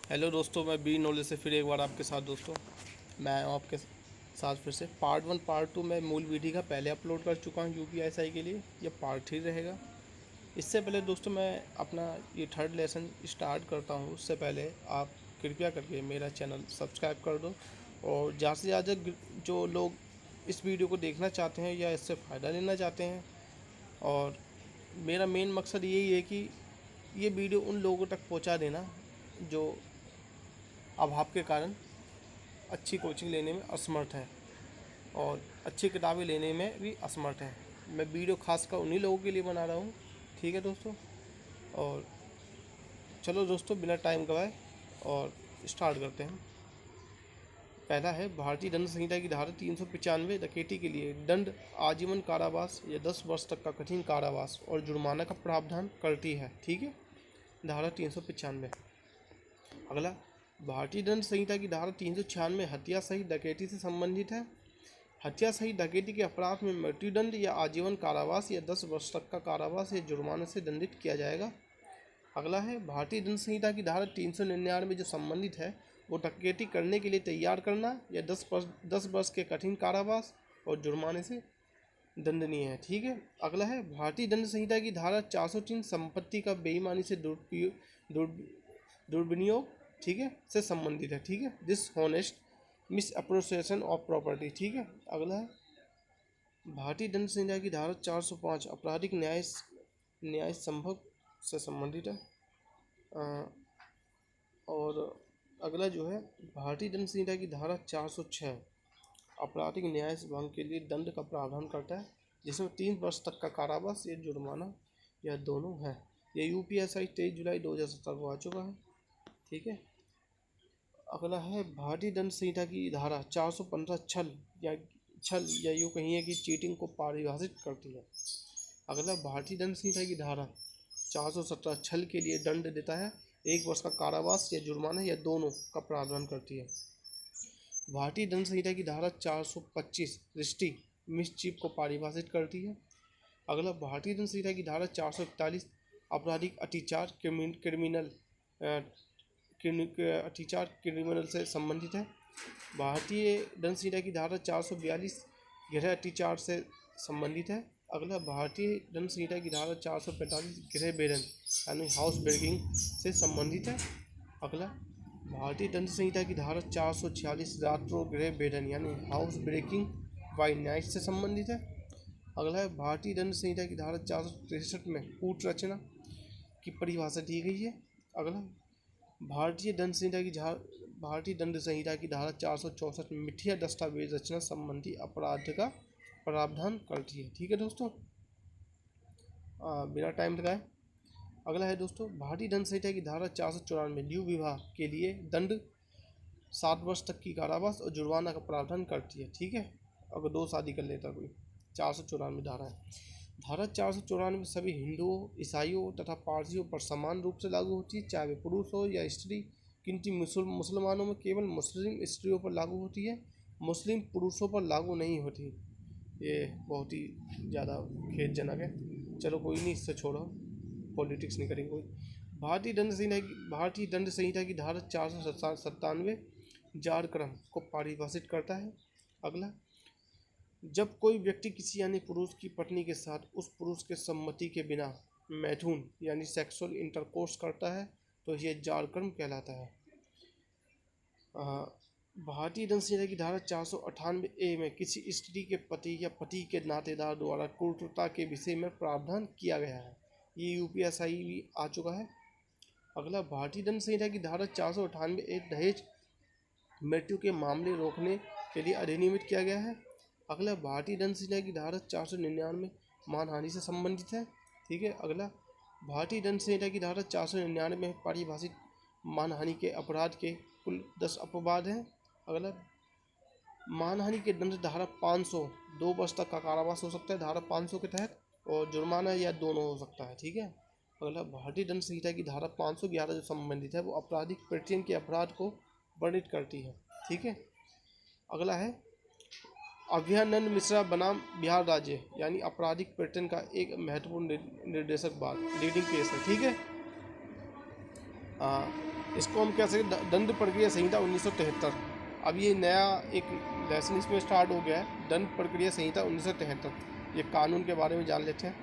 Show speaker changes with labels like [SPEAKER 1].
[SPEAKER 1] Hello दोस्तों, मैं B knowledge से फिर एक बार आपके साथ दोस्तों मैं आया हूँ आपके साथ फिर से। पार्ट 1 पार्ट 2 मैं मूल विधि का पहले अपलोड कर चुका हूँ यूपीएसआई के लिए। यह पार्ट 3 रहेगा। इससे पहले दोस्तों मैं अपना ये थर्ड लेसन स्टार्ट करता हूँ, उससे पहले आप कृपया करके मेरा चैनल सब्सक्राइब कर दो। और ज़्यादा से ज़्यादा जो लोग इस वीडियो को देखना चाहते हैं या इससे फ़ायदा लेना चाहते हैं, और मेरा मेन मकसद यही है कि ये वीडियो उन लोगों तक पहुंचा देना जो अभाव के कारण अच्छी कोचिंग लेने में असमर्थ हैं और अच्छी किताबें लेने में भी असमर्थ हैं। मैं वीडियो खासकर उन्हीं लोगों के लिए बना रहा हूँ। ठीक है दोस्तों, और चलो दोस्तों बिना टाइम गवाए और स्टार्ट करते हैं। पहला है भारतीय दंड संहिता की धारा 395 डकैती के लिए दंड आजीवन कारावास या 10 वर्ष तक का कठिन कारावास और जुर्माना का प्रावधान करती है। ठीक है, धारा 395। अगला, भारतीय दंड संहिता की धारा 396 हत्या सहित डकैती से संबंधित है। हत्या सहित डकैती के अपराध में मृत्युदंड या आजीवन कारावास या 10 वर्ष तक का कारावास या जुर्माने से दंडित किया जाएगा। अगला है, भारतीय दंड संहिता की धारा 399 जो संबंधित है वो डकैती करने के लिए तैयार करना या 10 वर्ष के कठिन कारावास और जुर्माने से दंडनीय है। ठीक है। अगला है, भारतीय दंड संहिता की धारा 403 संपत्ति का बेईमानी से दुर्विनियोग, ठीक है, से संबंधित है। ठीक है, this honest miss appropriation of property. ठीक है। अगला है, भारतीय दंड संहिता की धारा 405 आपराधिक न्याय संभव से संबंधित है। और अगला जो है, भारतीय दंड संहिता की धारा 406 आपराधिक न्याय भंग के लिए दंड का प्रावधान करता है, जिसमें 3 वर्ष तक का कारावास या जुर्माना या दोनों है। ये यूपीएसआई 23 जुलाई 2017 को आ चुका है। ठीक है। अगला है, भारतीय दंड संहिता की धारा 415 छल या यूँ कहिए कि चीटिंग को परिभाषित करती है। अगला, भारतीय दंड संहिता की धारा 417 छल के लिए दंड देता है, 1 वर्ष का कारावास या जुर्माना या दोनों का प्रावधान करती है। भारतीय दंड संहिता की धारा 425 रिस्टी मिसचीफ को परिभाषित करती है। अगला, भारतीय दंड संहिता की धारा 441 आपराधिक अत्याचार क्रिमिनल से संबंधित है। भारतीय दंड संहिता की धारा 442 गृह अत्याचार से संबंधित है। अगला, भारतीय दंड संहिता की धारा 445 गृह बेदन यानी हाउस ब्रेकिंग से संबंधित है। अगला, भारतीय दंड संहिता की धारा 446 रात्रो गृह बेदन यानी हाउस ब्रेकिंग बाय नाइट से संबंधित है। अगला है, भारतीय दंड संहिता की धारा 463 में कूट रचना की परिभाषा दी गई है। अगला, भारतीय दंड संहिता की धारा 464 में मिथ्या दस्तावेज रचना संबंधी अपराध का प्रावधान करती है। ठीक है दोस्तों, बिना टाइम लगाए अगला है दोस्तों, भारतीय दंड संहिता की धारा 494 न्यू विवाह के लिए दंड 7 वर्ष तक की कारावास और जुर्माना का प्रावधान करती है। ठीक है, अगर 2 शादी कर लेता कोई, 494 धारा है। धारा 494 सभी हिंदुओं, ईसाइयों तथा पारसियों पर समान रूप से लागू होती है, चाहे वे पुरुष हो या स्त्री, किंतु मुसलमानों में केवल मुस्लिम स्त्रियों पर लागू होती है, मुस्लिम पुरुषों पर लागू नहीं होती। ये बहुत ही ज़्यादा खेदजनक है। चलो कोई नहीं, इससे छोड़ो, पॉलिटिक्स नहीं करेंगे कोई। भारतीय दंड संहिता की धारा 497 जार क्रम को परिभाषित करता है। अगला, जब कोई व्यक्ति किसी अन्य पुरुष की पत्नी के साथ उस पुरुष के सम्मति के बिना मैथुन यानी सेक्सुअल इंटरकोर्स करता है तो यह जारकर्म कहलाता है। भारतीय दंड संहिता की धारा 498 में किसी स्त्री के पति या पति के नातेदार द्वारा क्रूरता के विषय में प्रावधान किया गया है। ये यूपीएसआई भी आ चुका है। अगला, भारतीय दंड संहिता की धारा 498 दहेज मृत्यु के मामले रोकने के लिए अधिनियमित किया गया है। अगला, भारतीय दंड संहिता की धारा 499 मानहानि से संबंधित है। ठीक है। अगला, भारतीय दंड संहिता की धारा 499 में परिभाषित मानहानि के अपराध के कुल 10 अपवाद हैं। अगला, मानहानि के दंड धारा 500 2 वर्ष तक का कारावास हो सकता है धारा 500 के तहत, और जुर्माना या दोनों हो सकता है। ठीक है। अगला, भारतीय दंड संहिता की धारा 511 जो संबंधित है वो आपराधिक प्रकृति के अपराध को वर्णित करती है। ठीक है। अगला है, अभयानंद मिश्रा बनाम बिहार राज्य यानी आपराधिक पैटर्न का एक महत्वपूर्ण निर्देशक बात लीडिंग केस है। ठीक है। इसको हम कह सकते दंड प्रक्रिया संहिता 1973। अब ये नया एक लेसन इसमें स्टार्ट हो गया है, दंड प्रक्रिया संहिता 1973। ये कानून के बारे में जान लेते हैं।